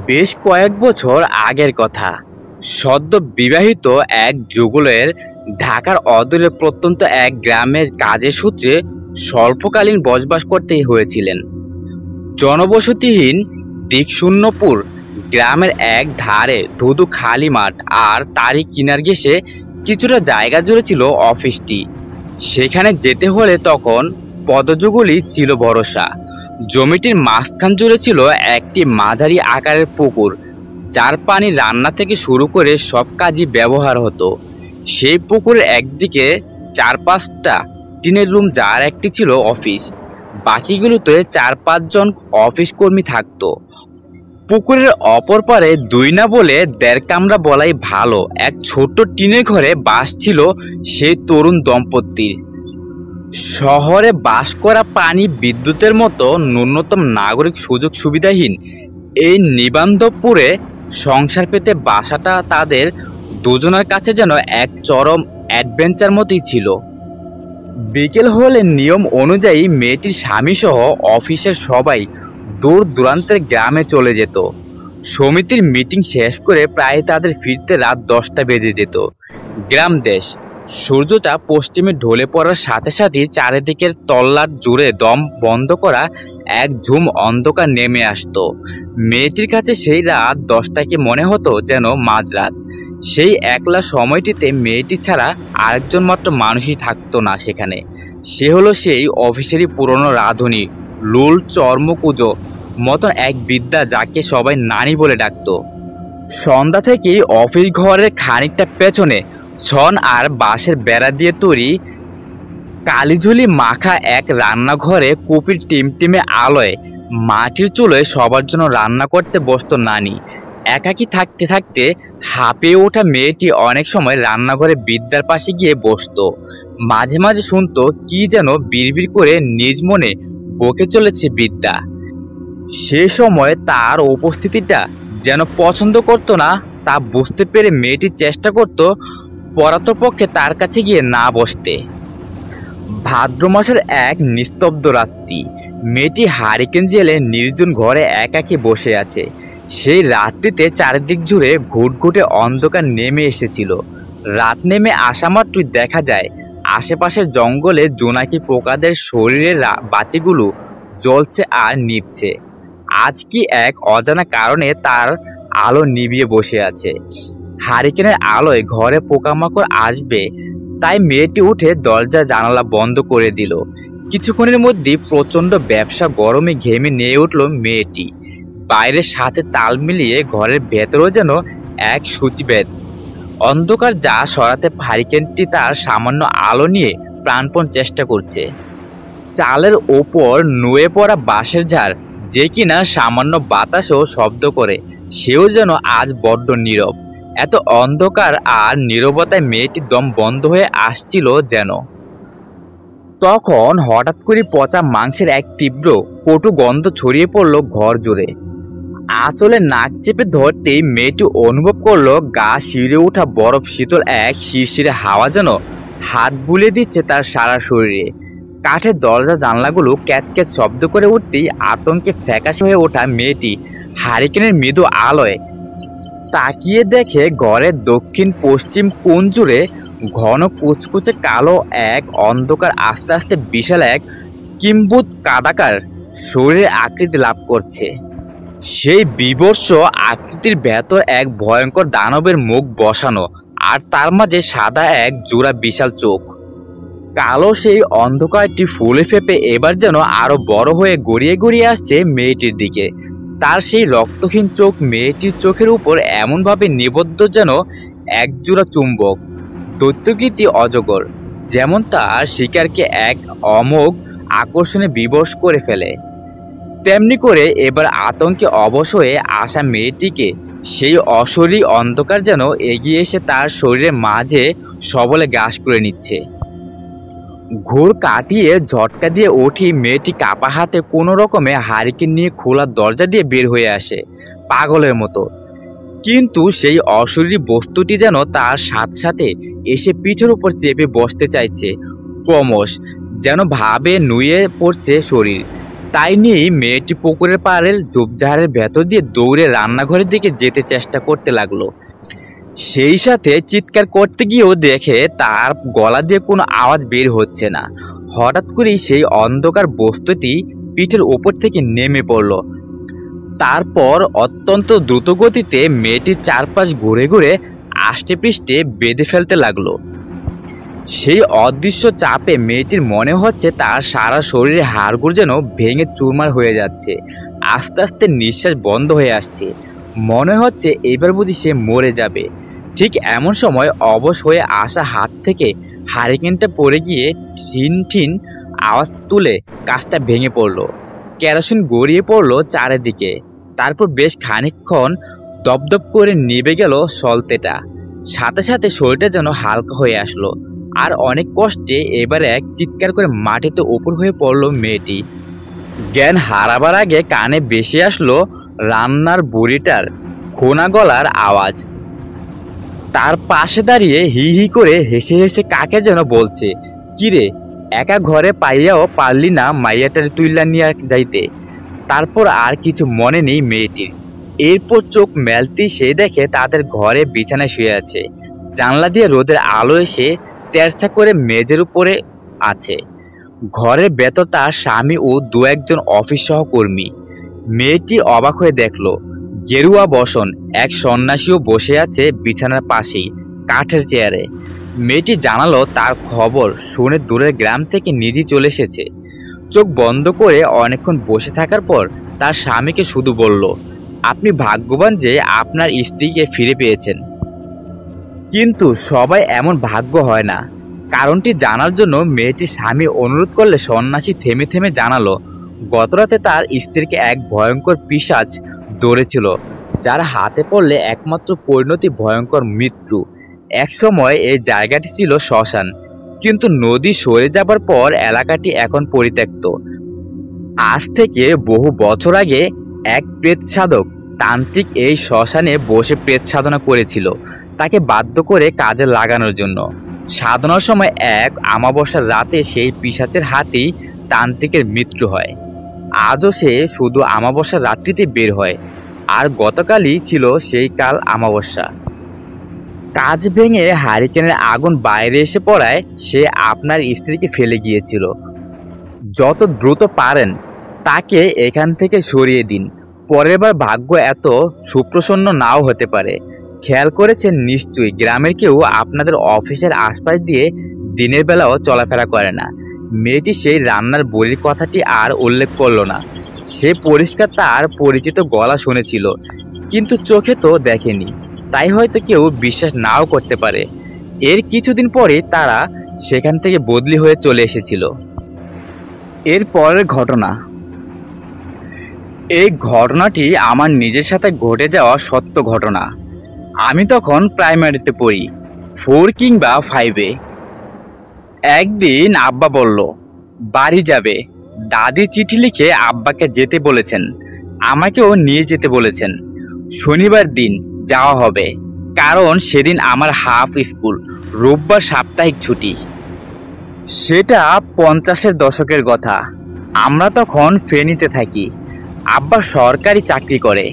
বেশ কয়েক বছর আগের কথা। সদ্য বিবাহিত এক যুগলের ঢাকার অদূরে প্রত্যন্ত এক গ্রামের কাজের সূত্রে স্বল্পকালীন বসবাস করতে হয়েছিলেন। জনবসতিহীন দিকশূন্যপুর গ্রামের এক ধারে ধুধু খালি মাঠ, আর তারই কিনার ঘেঁষে কিছুটা জায়গা জুড়ে ছিল অফিসটি। সেখানে যেতে হলে তখন পদযুগলই ছিল ভরসা। জমিটির মাঝখান জুড়ে ছিল একটি মাঝারি আকারের পুকুর, যার পানি রান্না থেকে শুরু করে সব কাজই ব্যবহার হতো। সেই পুকুরের একদিকে 4-5টা টিনের রুম, যার একটি ছিল অফিস। বাকিগুলোতে 4-5 জন অফিস কর্মী থাকতো। পুকুরের অপর পারে 2 না বলে 1.5 কামরা বলাই ভালো এক ছোট্ট টিনের ঘরে বাস ছিল সেই তরুণ দম্পতির। শহরে বাস করা, পানি বিদ্যুতের মতো ন্যূনতম নাগরিক সুযোগ সুবিধাহীন এই নিবান্ধপুরে সংসার পেতে বাসাটা তাদের দুজনের কাছে যেন এক চরম অ্যাডভেঞ্চার মতোই ছিল। বিকেল হলে নিয়ম অনুযায়ী মেয়েটির স্বামীসহ অফিসের সবাই দূর দূরান্তের গ্রামে চলে যেত। সমিতির মিটিং শেষ করে প্রায় তাদের ফিরতে রাত 10টা বেজে যেত। গ্রাম দেশ। সূর্যটা পশ্চিমে ঢলে পড়ার সাথে সাথেই চারিদিকের তল্লাট জুড়ে দম বন্ধ করা এক ঝুম অন্ধকার নেমে আসতো। মেয়েটির কাছে সেই রাত 10টাকে মনে হতো যেন মাঝরাত। সেই একলা সময়টিতে মেয়েটি ছাড়া আরেকজন মাত্র মানুষই থাকতো না সেখানে। সে হলো সেই অফিসেরই পুরনো রাঁধুনি, লুল চর্মকুজো মতন এক বিদ্যা, যাকে সবাই নানি বলে ডাকতো। সন্ধ্যা থেকেই অফিস ঘরের খানিকটা পেছনে ছন আর বাঁশের বেড়া দিয়ে তৈরি কালিঝুলি মাখা এক রান্নাঘরে কুপির টিমটিমে আলোয় মাটির চুলোয় সবার জন্য রান্না করতে বসতো নানি। একাকী থাকতে থাকতে হাঁপিয়ে ওঠা মেয়েটি অনেক সময় রান্নাঘরে বিদ্যার পাশে গিয়ে বসতো। মাঝে মাঝে শুনতো কি যেন বিড়বিড় করে নিজ মনে বকে চলেছে বিদ্যা। সে সময় তার উপস্থিতিটা যেন পছন্দ করতো না, তা বুঝতে পেরে মেয়েটি চেষ্টা করত পরাতপক্ষে তার কাছে গিয়ে না বসতে। ভাদ্র মাসের এক নিস্তব্ধ রাত্রি। মেয়েটি হারিকেন জেলে নির্জন ঘরে একাকী বসে আছে। সেই রাত্রিতে চারিদিক জুড়ে ঘুটঘুটে অন্ধকার নেমে এসেছিল। রাত নেমে আসা মাত্রই দেখা যায় আশেপাশের জঙ্গলে জোনাকি পোকাদের শরীরের বাতিগুলো জ্বলছে আর নিভছে। আজ কি এক অজানা কারণে তার আলো নিভিয়ে বসে আছে। হারিকেনের আলোয় ঘরে পোকামাকড় আসবে, তাই মেয়েটি উঠে দরজা জানালা বন্ধ করে দিল। কিছুক্ষণের মধ্যেই প্রচণ্ড ব্যবসা গরমে ঘেমে নিয়ে উঠল মেয়েটি। বাইরের সাথে তাল মিলিয়ে ঘরের ভেতরেও যেন এক সূচিভেদ। অন্ধকার যা সরাতে হারিকেনটি তার সামান্য আলো নিয়ে প্রাণপণ চেষ্টা করছে। চালের ওপর নুয়ে পড়া বাঁশের ঝাড়, যে কিনা সামান্য বাতাসও শব্দ করে, সেও যেন আজ বড্ড নীরব। এত অন্ধকার আর নীরবতায় মেয়েটির দম বন্ধ হয়ে আসছিল যেন। তখন হঠাৎ করে পচা মাংসের এক তীব্র কটু গন্ধ ছড়িয়ে পড়ল ঘর জুড়ে। আঁচলে নাক চেপে ধরতেই মেয়েটি অনুভব করলো গা শিউরে ওঠা বরফ শীতল এক শিরশিরে হাওয়া যেন হাত বুলিয়ে দিচ্ছে তার সারা শরীরে। কাঠের দরজা জানলাগুলো ক্যাচক্যাচ শব্দ করে উঠতেই আতঙ্কে ফ্যাকাশে হয়ে ওঠা মেয়েটি হারিকেনের মৃদু আলোয় তাকিয়ে দেখে ঘরের দক্ষিণ পশ্চিম কোণ জুড়ে ঘন কুচকুচে কালো এক অন্ধকার আস্তে আস্তে বিশাল এক কিম্বুত কাদাকার শরীরের আকৃতি লাভ করছে। সেই বিবর্ষ আকৃতির ভেতর এক ভয়ঙ্কর দানবের মুখ বসানো, আর তার মাঝে সাদা এক জোড়া বিশাল চোখ। কালো সেই অন্ধকারটি ফুলে ফেপে এবার যেন আরো বড় হয়ে গড়িয়ে গড়িয়ে আসছে মেয়েটির দিকে। তার সেই রক্তহীন চোখ মেয়েটির চোখের উপর এমনভাবে নিবদ্ধ যেন এক জোড়া চুম্বক। দৈত্যকৃতি অজগর যেমন তার শিকারকে এক অমোঘ আকর্ষণে বিবশ করে ফেলে, তেমনি করে এবার আতঙ্কে অবশ হয়ে আসা মেয়েটিকে সেই অশরীরী অন্ধকার যেন এগিয়ে এসে তার শরীরের মাঝে সবলে গ্রাস করে নিচ্ছে। ঘোর কাটিয়ে ঝটকা দিয়ে উঠি মেয়েটি কাপা হাতে কোনো রকমে হারিকেন নিয়ে খোলা দরজা দিয়ে বের হয়ে আসে পাগলের মতো। কিন্তু সেই অশরীরী বস্তুটি যেন তার সাথে সাথে এসে পিঠের উপর চেপে বসতে চাইছে ক্রমশ, যেন ভাবে নুয়ে পড়ছে শরীর। তাই নিয়েই মেয়েটি পুকুরের পাড়ের ঝোপঝাড়ের ভেতর দিয়ে দৌড়ে রান্নাঘরের দিকে যেতে চেষ্টা করতে লাগলো। সেই সাথে চিৎকার করতে গিয়েও দেখে তার গলা দিয়ে কোনো আওয়াজ বের হচ্ছে না। হঠাৎ করেই সেই অন্ধকার বস্তুটি পিঠের ওপর থেকে নেমে পড়ল। তারপর অত্যন্ত দ্রুত গতিতে মেয়েটির চারপাশ ঘুরে ঘুরে আষ্টেপৃষ্ঠে বেঁধে ফেলতে লাগলো। সেই অদৃশ্য চাপে মেয়েটির মনে হচ্ছে তার সারা শরীরে হাড়গুলো যেন ভেঙে চুরমার হয়ে যাচ্ছে। আস্তে আস্তে নিঃশ্বাস বন্ধ হয়ে আসছে। মনে হচ্ছে এবার বুঝি সে মরে যাবে। ঠিক এমন সময় অবশ হয়ে আসা হাত থেকে হারিকেনটা পড়ে গিয়ে ঠিন ঠিন আওয়াজ তুলে কাজটা ভেঙে পড়ল। কেরোসিন গড়িয়ে পড়ল চারিদিকে। তারপর বেশ খানিকক্ষণ দপদপ করে নিভে গেল সলতেটা। সাথে সাথে শরীরটা যেন হালকা হয়ে আসলো। আর অনেক কষ্টে এবার এক চিৎকার করে মাটিতে উপর হয়ে পড়ল মেয়েটি। জ্ঞান হারাবার আগে কানে ভেসে আসলো রান্নার বুড়িটার খোনা গলার আওয়াজ। তার পাশে দাঁড়িয়ে হি হি করে হেসে হেসে কাকে যেন বলছে, কিরে একা ঘরে পাইয়াও পারলি না মাইয়াটার তুইলা নিয়ে যাইতে। তারপর আর কিছু মনে নেই মেয়েটির। এরপর চোখ মেলতেই সে দেখে তাদের ঘরে বিছানায় শুয়ে আছে। জানলা দিয়ে রোদের আলো এসে তেরছা করে মেঝের উপরে আছে। ঘরের ভেতর তার স্বামী ও দু একজন অফিস সহকর্মী। মেয়েটি অবাক হয়ে দেখলো গেরুয়া বসন এক সন্ন্যাসীও বসে আছে বিছানার পাশেই কাঠের চেয়ারে। মেয়েটি জানালো তার খবর শুনে দূরের গ্রাম থেকে নিজেই চলে এসেছে। চোখ বন্ধ করে অনেকক্ষণ বসে থাকার পর তার স্বামীকে শুধু বলল, আপনি ভাগ্যবান যে আপনার স্ত্রীকে ফিরে পেয়েছেন। কিন্তু সবাই এমন ভাগ্য হয় না। কারণটি জানার জন্য মেয়েটির স্বামী অনুরোধ করলে সন্ন্যাসী থেমে থেমে জানালো, গতরাতে তার স্ত্রীকে এক ভয়ঙ্কর পিশাচ ধরেছিল, যার হাতে পড়লে একমাত্র পরিণতি ভয়ঙ্কর মৃত্যু। একসময় এই জায়গাটি ছিল শ্মশান, কিন্তু নদী সরে যাবার পর এলাকাটি এখন পরিত্যক্ত। আজ থেকে বহু বছর আগে এক প্রেত সাধক তান্ত্রিক এই শ্মশানে বসে প্রেত সাধনা করেছিল তাকে বাধ্য করে কাজে লাগানোর জন্য। সাধনার সময় এক অমাবস্যার রাতে সেই পিশাচের হাতেই তান্ত্রিকের মৃত্যু হয়। আজও সে শুধু অমাবস্যার রাত্রিতে বের হয়। আর গতকালই ছিল সেই কাল অমাবস্যা। কাজ ভেঙে হারিকেনের আগুন বাইরে এসে পড়ায় সে আপনার স্ত্রীকে ফেলে গিয়েছিল। যত দ্রুত পারেন তাকে এখান থেকে সরিয়ে দিন। পরের বার ভাগ্য এত সুপ্রসন্ন নাও হতে পারে। খেয়াল করেছেন নিশ্চয়ই গ্রামের কেউ আপনাদের অফিসের আশপাশ দিয়ে দিনের বেলাও চলাফেরা করে না। মেয়েটি সেই রান্নার বুড়ির কথাটি আর উল্লেখ করল না। সে পরিষ্কার তার পরিচিত গলা শুনেছিল, কিন্তু চোখে তো দেখেনি। তাই হয়তো কেউ বিশ্বাস নাও করতে পারে। এর কিছুদিন পরে তারা সেখান থেকে বদলি হয়ে চলে এসেছিল। এর পরের ঘটনা। এই ঘটনাটি আমার নিজের সাথে ঘটে যাওয়া সত্য ঘটনা। আমি তখন প্রাইমারিতে পড়ি, 4 কিংবা 5-এ। একদিন আব্বা বলল বাড়ি যাবে। দাদি চিঠি লিখে আব্বাকে যেতে বলেছেন, আমাকেও নিয়ে যেতে বলেছেন। শনিবার দিন যাওয়া হবে, কারণ সেদিন আমার হাফ স্কুল, রোববার সাপ্তাহিক ছুটি। সেটা 50-এর দশকের কথা। আমরা তখন ফেনীতে থাকি। আব্বা সরকারি চাকরি করে।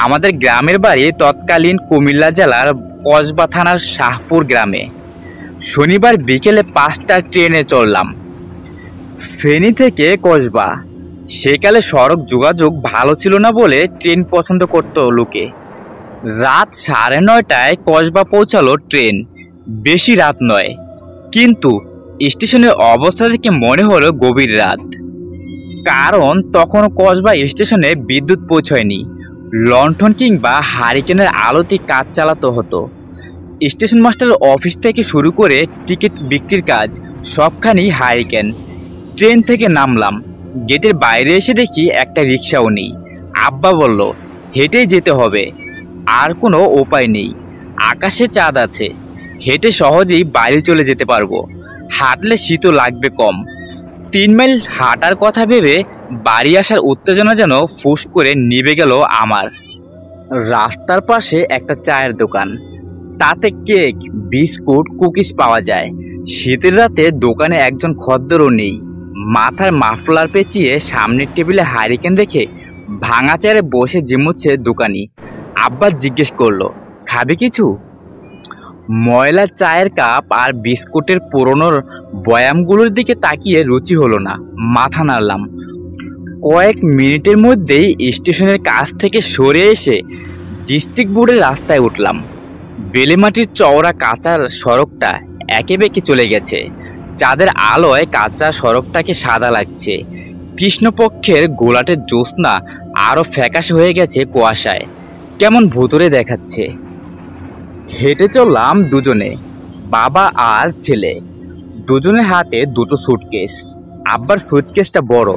আমাদের গ্রামের বাড়ি তৎকালীন কুমিল্লা জেলার কসবা থানার শাহপুর গ্রামে। শনিবার বিকেলে 5টার ট্রেনে চললাম ফেনী থেকে কসবা। সেকালে সড়ক যোগাযোগ ভালো ছিল না বলে ট্রেন পছন্দ করত লোকে। রাত 9:30টায় কসবা পৌঁছালো ট্রেন। বেশি রাত নয়, কিন্তু স্টেশনের অবস্থা থেকে মনে হলো গভীর রাত। কারণ তখন কসবা স্টেশনে বিদ্যুৎ পৌঁছয়নি। লণ্ঠন কিংবা হারিকেনের আলোতে কাজ চালাতে হতো। স্টেশন মাস্টারের অফিস থেকে শুরু করে টিকিট বিক্রির কাজ সবখানেই হারিকেন। ট্রেন থেকে নামলাম। গেটের বাইরে এসে দেখি একটা রিক্সাও নেই। আব্বা বলল হেঁটেই যেতে হবে, আর কোনো উপায় নেই। আকাশে চাঁদ আছে, হেঁটে সহজেই বাড়ি চলে যেতে পারবো। হাঁটলে শীতও লাগবে কম। 3 মাইল হাঁটার কথা ভেবে বাড়ি আসার উত্তেজনা যেন ফুস করে নিভে গেল আমার। রাস্তার পাশে একটা চায়ের দোকান, তাতে কেক, বিস্কুট, কুকিজ পাওয়া যায়। শীতের রাতে দোকানে একজন খদ্দেরও নেই। মাথার মাফলার পেঁচিয়ে সামনের টেবিলে হারিকেন রেখে ভাঙা চেয়ারে বসে জিমুচ্ছে দোকানি। আব্বা জিজ্ঞেস করলো, খাবে কিছু? ময়লা চায়ের কাপ আর বিস্কুটের পুরনো বয়ামগুলোর দিকে তাকিয়ে রুচি হলো না, মাথা নাড়লাম। কয়েক মিনিটের মধ্যেই স্টেশনের কাছ থেকে সরে এসে ডিস্ট্রিক্ট বোর্ডের রাস্তায় উঠলাম। বেলেমাটির চওড়া কাঁচা সড়কটা একে বেঁকে চলে গেছে। চাঁদের আলোয় কাঁচা সড়কটাকে সাদা লাগছে। কৃষ্ণপক্ষের গোলাটের জ্যোৎস্না আরো ফ্যাকাশে হয়ে গেছে কুয়াশায়, কেমন ভুতুড়ে দেখাচ্ছে। হেঁটে চললাম দুজনে, বাবা আর ছেলে। দুজনের হাতে দুটো সুটকেস। আব্বার সুটকেসটা বড়,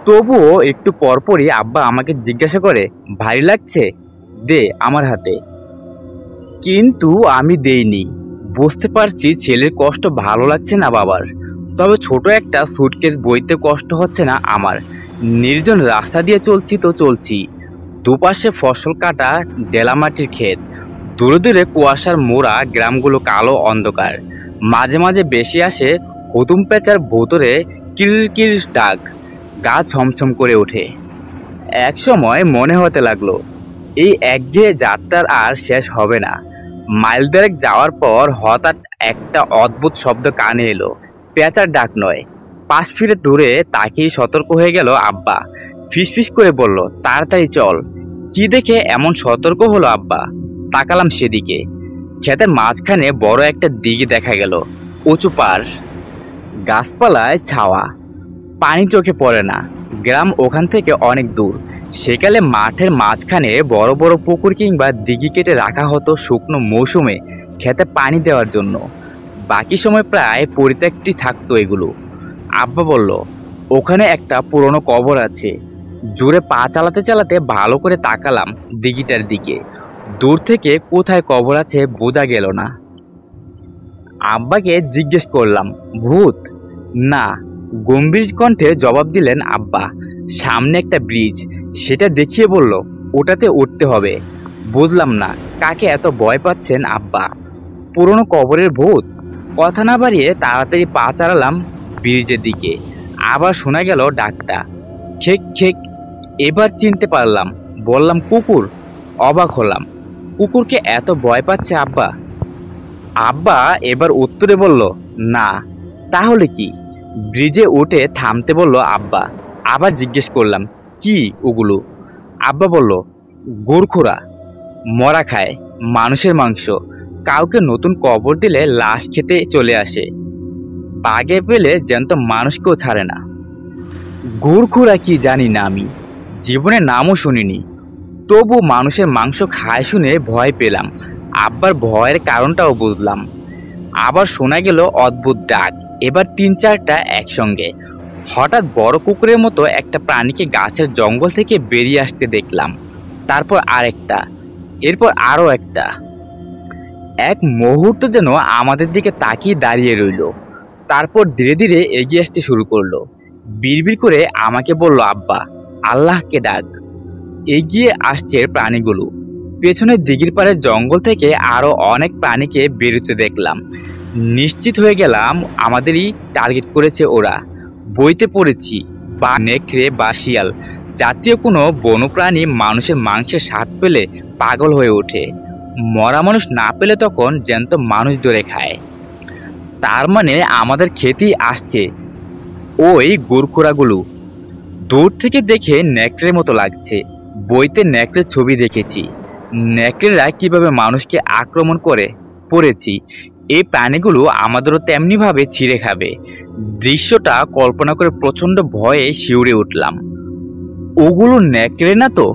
তবুও একটু পরপরই আব্বা আমাকে জিজ্ঞাসা করে, ভারী লাগছে, দে আমার হাতে। কিন্তু আমি দেইনি। বুঝতে পারছি ছেলের কষ্ট ভালো লাগছে না বাবার, তবে ছোট একটা সুটকেস বইতে কষ্ট হচ্ছে না আমার। নির্জন রাস্তা দিয়ে চলছি তো চলছি, দুপাশে ফসল কাটা ডেলামাটির ক্ষেত, দূরে দূরে কুয়াশার মোড়া গ্রামগুলো কালো অন্ধকার। মাঝে মাঝে বেশি আসে হুতুম পেঁচার ভোতরে কিলকিল ডাক, গা ছমছম করে ওঠে। এক সময় মনে হতে লাগলো এই একঘেয়ে যাত্রার আর শেষ হবে না। মাইল দেড়েক যাওয়ার পর হঠাৎ একটা অদ্ভুত শব্দ কানে এলো। পেঁচার ডাক নয়। পাশ ফিরে দূরে তাকিয়ে সতর্ক হয়ে গেল আব্বা। ফিসফিস করে বলল, তাড়াতাড়ি চল। কি দেখে এমন সতর্ক হলো আব্বা? তাকালাম সেদিকে। ক্ষেতের মাঝখানে বড় একটা দিঘি দেখা গেল, উঁচু পার, গাছপালায় ছাওয়া, পানি চোখে পড়ে না। গ্রাম ওখান থেকে অনেক দূর। সেকালে মাঠের মাঝখানে বড় বড় পুকুর কিংবা দিঘি কেটে রাখা হতো শুকনো মৌসুমে খেতে পানি দেওয়ার জন্য। বাকি সময় প্রায় পরিত্যক্তই থাকতো এগুলো। আব্বা বলল, ওখানে একটা পুরনো কবর আছে। জোরে পা চালাতে চালাতে ভালো করে তাকালাম দিঘিটার দিকে। দূর থেকে কোথায় কবর আছে বোঝা গেল না। আব্বাকে জিজ্ঞেস করলাম, ভূত? না, গম্ভীর কণ্ঠে জবাব দিলেন আব্বা। সামনে একটা ব্রিজ, সেটা দেখিয়ে বলল, ওটাতে উঠতে হবে। বুঝলাম না কাকে এত ভয় পাচ্ছেন আব্বা। পুরনো কবরের ভূত? কথা না বাড়িয়ে তাড়াতাড়ি পা চালালাম ব্রিজের দিকে। আবার শোনা গেল ডাকটা, খেক খেক। এবার চিনতে পারলাম। বললাম, কুকুর? অবাক হলাম, কুকুরকে এত ভয় পাচ্ছে আব্বা? আব্বা এবার উত্তরে বলল, না। তাহলে কি? ব্রিজে উঠে থামতে বলল আব্বা। আবার জিজ্ঞেস করলাম, কি ওগুলো? আব্বা বলল, গোরখোরা, মরা খায় মানুষের মাংস। কাউকে নতুন কবর দিলে লাশ খেতে চলে আসে। বাগে পেলে জ্যান্ত মানুষকেও ছাড়ে না। গোরখোরা কি জানি না, আমি জীবনে নামও শুনিনি, তবু মানুষের মাংস খায় শুনে ভয় পেলাম। আব্বার ভয়ের কারণটাও বুঝলাম। আবার শোনা গেল অদ্ভুত ডাক, এবার ৩-৪টা একসঙ্গে। হঠাৎ বড় কুকুরের মতো একটা প্রাণীকে গাছের জঙ্গল থেকে বেরিয়ে আসতে দেখলাম। তারপর আরেকটা, এরপর আরো একটা। এক মুহূর্ত যেন আমাদের দিকে তাকিয়ে দাঁড়িয়ে রইল, তারপর ধীরে ধীরে এগিয়ে আসতে শুরু করলো। বিড়বিড় করে আমাকে বলল, আব্বা, আল্লাহকে ডাক। এগিয়ে আসছে প্রাণীগুলো। পেছনের দিঘির পাড়ের জঙ্গল থেকে আরো অনেক প্রাণীকে বেরোতে দেখলাম। নিশ্চিত হয়ে গেলাম আমাদেরই টার্গেট করেছে ওরা। বইতে পড়েছি, বা নেকড়ে বা শিয়াল জাতীয় কোনো বন্যপ্রাণী মানুষের মাংসের স্বাদ পেলে পাগল হয়ে ওঠে। মরা মানুষ না পেলে তখন জ্যান্ত মানুষ ধরে খায়। তার মানে আমাদের খেতেই আসছে ওই গোরখোরাগুলো। দূর থেকে দেখে নেকড়ের মতো লাগছে। বইতে নেকড়ের ছবি দেখেছি, নেকড়েরা কিভাবে মানুষকে আক্রমণ করে পড়েছি। এই প্রাণীগুলো আমাদেরও তেমনিভাবে ছিঁড়ে খাবে। দৃশ্যটা কল্পনা করে প্রচণ্ড ভয়ে শিউরে উঠলাম। ওগুলো নেকড়ে না তো?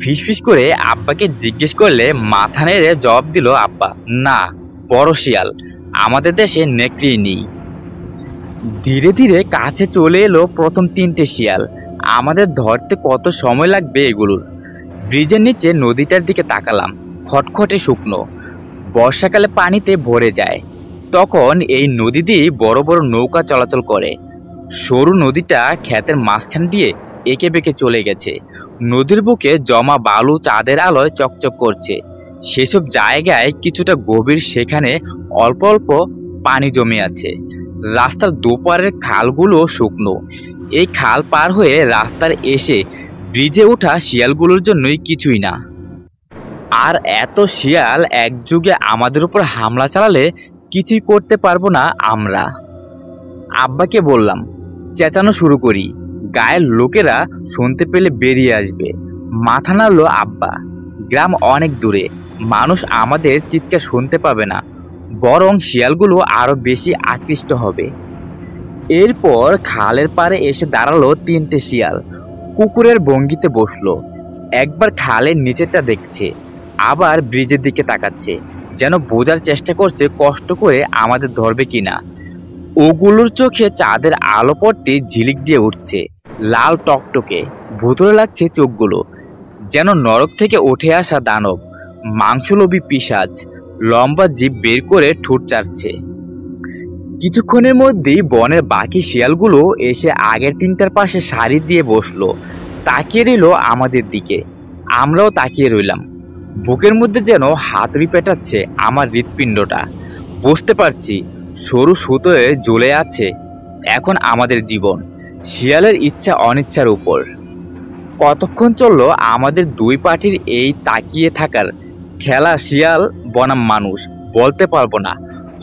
ফিসফিস করে আব্বাকে জিজ্ঞেস করলে মাথা নেড়ে জবাব দিল আব্বা, না, বড় শিয়াল। আমাদের দেশে নেকড়ে নেই। ধীরে ধীরে কাছে চলে এলো প্রথম 3টে শিয়াল। আমাদের ধরতে কত সময় লাগবে এগুলোর? ব্রিজের নিচে নদীটার দিকে তাকালাম, খটখটে শুকনো, বর্ষাকালে পানিতে ভরে যায়। তখন এই নদী দিয়ে বড় বড় নৌকা চলাচল করে। সরু নদীটা ক্ষেতের মাঝখান দিয়ে এঁকে বেঁকে চলে গেছে। নদীর বুকে জমা বালু চাঁদের আলোয় চকচক করছে। সেসব জায়গায় কিছুটা গভীর, সেখানে অল্প অল্প পানি জমে আছে। রাস্তার দুপারের খালগুলো শুকনো। এই খাল পার হয়ে রাস্তার এসে ব্রিজে ওঠা শিয়ালগুলোর জন্যই কিছুই না। আর এত শিয়াল একযোগে আমাদের উপর হামলা চালালে কিছুই করতে পারবো না আমরা। আব্বাকে বললাম, চেঁচানো শুরু করি, গায়ের লোকেরা শুনতে পেলে বেরিয়ে আসবে। মাথা নাড়ল আব্বা। গ্রাম অনেক দূরে, মানুষ আমাদের চিৎকার শুনতে পাবে না, বরং শিয়ালগুলো আরো বেশি আকৃষ্ট হবে। এরপর খালের পাড়ে এসে দাঁড়ালো তিনটে শিয়াল, কুকুরের ভঙ্গিতে বসলো। একবার খালের নিচেটা দেখছে, আবার ব্রিজের দিকে তাকাচ্ছে, যেন বোঝার চেষ্টা করছে কষ্ট করে আমাদের ধরবে কিনা। ওগুলোর চোখে চাঁদের আলো পড়তে ঝিলিক দিয়ে উঠছে, লাল টকটকে। ভুতুড়ে লাগছে চোখগুলো, যেন নরক থেকে উঠে আসা দানব, মাংসলোভী পিশাচ। লম্বা জিভ বের করে ঠোঁট চাটছে। কিছুক্ষণের মধ্যেই বনের বাকি শিয়ালগুলো এসে আগের তিনটার পাশে সারি দিয়ে বসলো, তাকিয়ে রইল আমাদের দিকে। আমরাও তাকিয়ে রইলাম। বুকের মধ্যে যেন হাতুড়ি পেটাচ্ছে আমার হৃৎপিণ্ডটা। বুঝতে পারছি সরু সুতোয় ঝুলে আছে এখন আমাদের জীবন, শিয়ালের ইচ্ছা অনিচ্ছার উপর। কতক্ষণ চললো আমাদের দুই পার্টির এই তাকিয়ে থাকার খেলা, শিয়াল বনাম মানুষ বলতে পারবো না।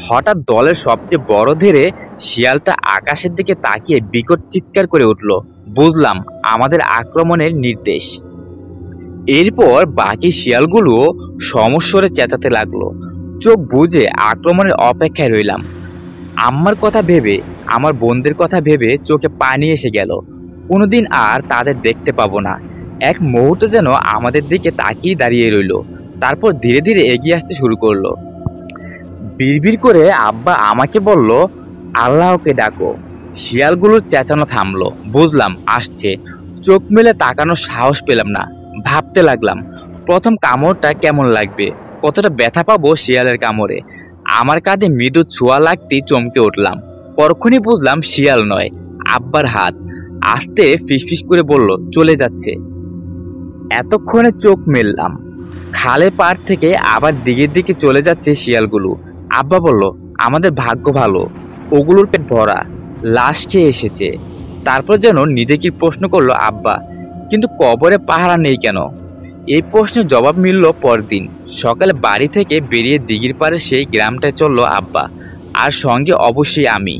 হঠাৎ দলের সবচেয়ে বড় ধীরে শিয়ালটা আকাশের দিকে তাকিয়ে বিকট চিৎকার করে উঠল। বুঝলাম আমাদের আক্রমণের নির্দেশ। এরপর বাকি শিয়ালগুলো সমস্বরে চেঁচাতে লাগলো। চোখ বুজে আক্রমণের অপেক্ষায় রইলাম। আম্মার কথা ভেবে, আমার বোনদের কথা ভেবে চোখে পানি এসে গেল। কোনোদিন আর তাদের দেখতে পাবো না। এক মুহূর্ত যেন আমাদের দিকে তাকিয়ে দাঁড়িয়ে রইল, তারপর ধীরে ধীরে এগিয়ে আসতে শুরু করলো। বিড়বিড় করে আব্বা আমাকে বলল, আল্লাহকে ডাকো। শিয়ালগুলোর চেঁচানো থামলো। বুঝলাম আসছে। চোখ মেলে তাকানোর সাহস পেলাম না। ভাবতে লাগলাম প্রথম কামড়টা কেমন লাগবে, কতটা ব্যথা পাবো শিয়ালের কামড়ে। আমার কাঁধে মৃদু ছোঁয়া লাগতেই চমকে উঠলাম। পরক্ষণই বুঝলাম শিয়াল নয়, আব্বার হাত। আস্তে ফিসফিস করে বলল, চলে যাচ্ছে। এতক্ষণে চোখ মেললাম। খালের পাড় থেকে আবার দিকের দিকে চলে যাচ্ছে শিয়ালগুলো। আব্বা বলল, আমাদের ভাগ্য ভালো, ওগুলোর পেট ভরা, লাশ খেয়ে এসেছে। তারপর যেন নিজেকে প্রশ্ন করলো আব্বা, কিন্তু কবরে পাহারা নেই কেন? এই প্রশ্নের জবাব মিলল পরদিন সকালে। বাড়ি থেকে বেরিয়ে দিঘির পাড়ে সেই গ্রামটায় চলল আব্বা, আর সঙ্গে অবশ্যই আমি।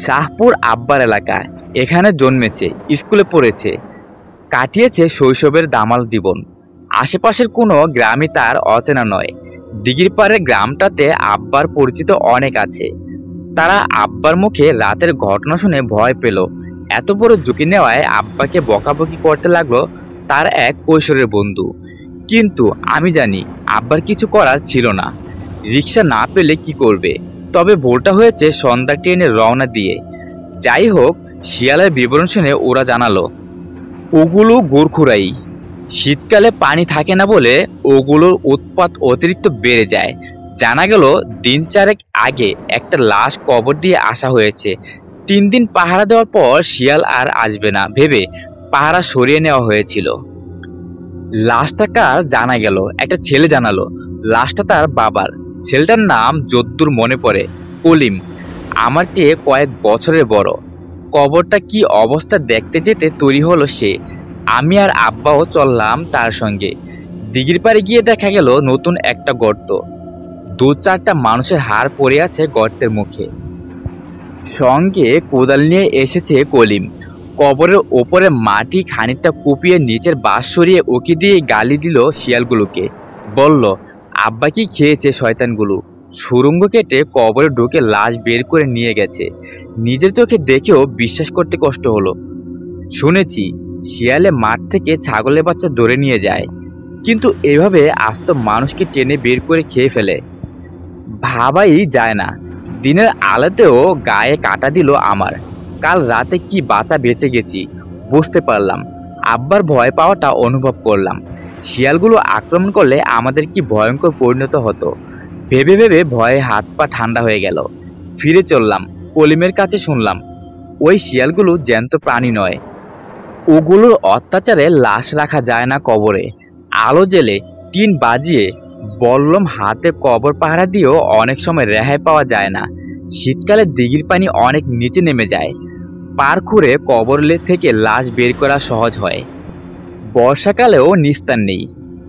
শাহপুর আব্বার এলাকা, এখানে জন্মেছে, স্কুলে পড়েছে, কাটিয়েছে শৈশবের দামাল জীবন। আশেপাশের কোনো গ্রামই তার অচেনা নয়। দিঘির পাড়ের গ্রামটাতে আব্বার পরিচিত অনেক আছে। তারা আব্বার মুখে রাতের ঘটনা শুনে ভয় পেল। এত বড় ঝুঁকি নেওয়ায় আব্বাকে বকাবকি করতে লাগলো তার এক কৈশোরের বন্ধু। কিন্তু আমি জানি আব্বার কিছু করার ছিল না। রিক্সা না পেলে কি করবে? তবে ভুলটা হয়েছে সন্ধ্যা ট্রেনে রওনা দিয়ে। যাই হোক, শিয়ালের বিবরণ শুনে ওরা জানালো ওগুলো গোরখুরাই। শীতকালে পানি থাকে না বলে ওগুলোর উৎপাত অতিরিক্ত বেড়ে যায়। জানা গেল দিন চারেক আগে একটা লাশ কবর দিয়ে আসা হয়েছে। 3 দিন পাহারা দেওয়ার পর শিয়াল আর আসবে না ভেবে পাহারা সরিয়ে নেওয়া হয়েছিল। লাশটা কার জানা গেল একটা ছেলে জানালো লাশটা তার বাবার। ছেলেটার নাম যদ্দূর মনে পড়ে কলিম, আমার চেয়ে কয়েক বছরের বড়। কবরটা কি অবস্থা দেখতে যেতে তৈরি হলো সে। আমি আর আব্বাও চললাম তার সঙ্গে। দিঘির পাড়ে গিয়ে দেখা গেল নতুন একটা গর্ত। 2-4টা মানুষের হাড় পড়ে আছে গর্তের মুখে। সঙ্গে কোদাল নিয়ে এসেছে কলিম। কবরের ওপরে মাটি খানিকটা কুপিয়ে নিচের বাঁশ সরিয়ে উকি দিয়ে গালি দিল শিয়ালগুলোকে। বলল, আব্বা কি খেয়েছে শয়তানগুলো। সুড়ঙ্গ কেটে কবরে ঢুকে লাশ বের করে নিয়ে গেছে। নিজের চোখে দেখেও বিশ্বাস করতে কষ্ট হলো। শুনেছি শিয়ালে মাঠ থেকে ছাগলের বাচ্চা ধরে নিয়ে যায়, কিন্তু এভাবে আস্ত মানুষকে টেনে বের করে খেয়ে ফেলে। ভাবাই যায় না। দিনের আলোতেও গায়ে কাটা দিল আমার। কাল রাতে কি বাঁচা বেঁচে গেছি বুঝতে পারলাম। আব্বার ভয় পাওয়াটা অনুভব করলাম। শিয়ালগুলো আক্রমণ করলে আমাদের কি ভয়ঙ্কর পরিণত হতো ভেবে ভেবে ভয়ে হাত পা ঠান্ডা হয়ে গেল। ফিরে চললাম কলিমের কাছে। শুনলাম ওই শিয়ালগুলো জ্যান্ত প্রাণী নয়, ওগুলোর অত্যাচারে লাশ রাখা যায় না কবরে। আলো জেলে টিন বাজিয়ে বল্লম হাতে কবর পাহারা দিয়েও অনেক সময় রেহাই পাওয়া যায় না। শীতকালে দিঘির পানি অনেক নিচে নেমে যায়। পার খুঁড়ে কবর থেকে লাশ বের করা সহজ হয়। বর্ষাকালেও নিস্তার নেই।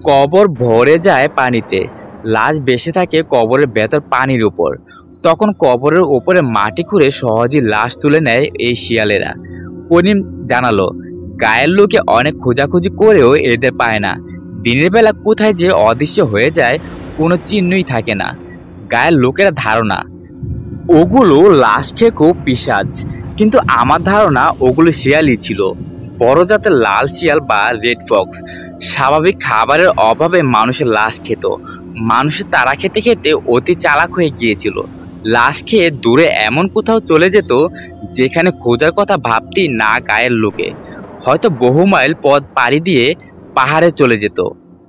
কবর ভরে যায় পানিতে। লাশ ভেসে থাকে কবরের ভেতর পানির উপর। তখন কবরের উপরে মাটি খুঁড়ে সহজেই লাশ তুলে নেয় এই শিয়ালেরা। করিম জানালো, গায়ের লোকে অনেক খোঁজাখুঁজি করেও এদের পায় না। দিনের বেলা কোথায় যে অদৃশ্য হয়ে যায় কোনো চিহ্নই থাকে না। গায়ের লোকেরা ধারণা ওগুলো লাশ খেয়ে খুব পিশাচ, কিন্তু আমার ধারণা ওগুলো শিয়ালই ছিল, বড় জাতের লাল শিয়াল বা রেড ফক্স। স্বাভাবিক খাবারের অভাবে মানুষের লাশ খেত। মানুষের তারা খেতে খেতে অতি চালাক হয়ে গিয়েছিল। লাশ খেয়ে দূরে এমন কোথাও চলে যেত যেখানে খোঁজার কথা ভাবতেই না গায়ের লোকে। হয়তো বহু মাইল পথ পাড়ি দিয়ে পাহাড়ে চলে যেত।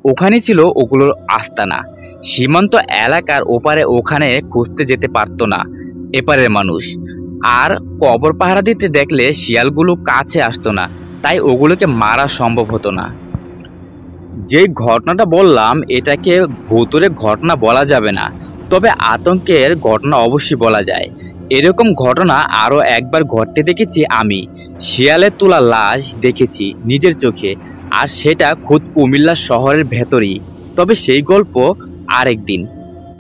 ওখানে ছিল ওগুলোর আস্তানা। সীমান্ত এলাকার ওপারে ওখানে খুঁজতে যেতে পারতো না এপারের মানুষ। আর কবর পাহারা দিতে দেখলে শিয়ালগুলো কাছে আসতো না, তাই ওগুলোকে মারা সম্ভব হতো না। যে ঘটনাটা বললাম এটাকে ভূতুরে ঘটনা বলা যাবে না, তবে আতঙ্কের ঘটনা অবশ্যই বলা যায়। এরকম ঘটনা আরও একবার ঘটতে দেখেছি আমি। শিয়ালের তোলা লাশ দেখেছি নিজের চোখে, আর সেটা খোদ কুমিল্লা শহরের ভেতরেই। তবে সেই গল্প আরেকদিন।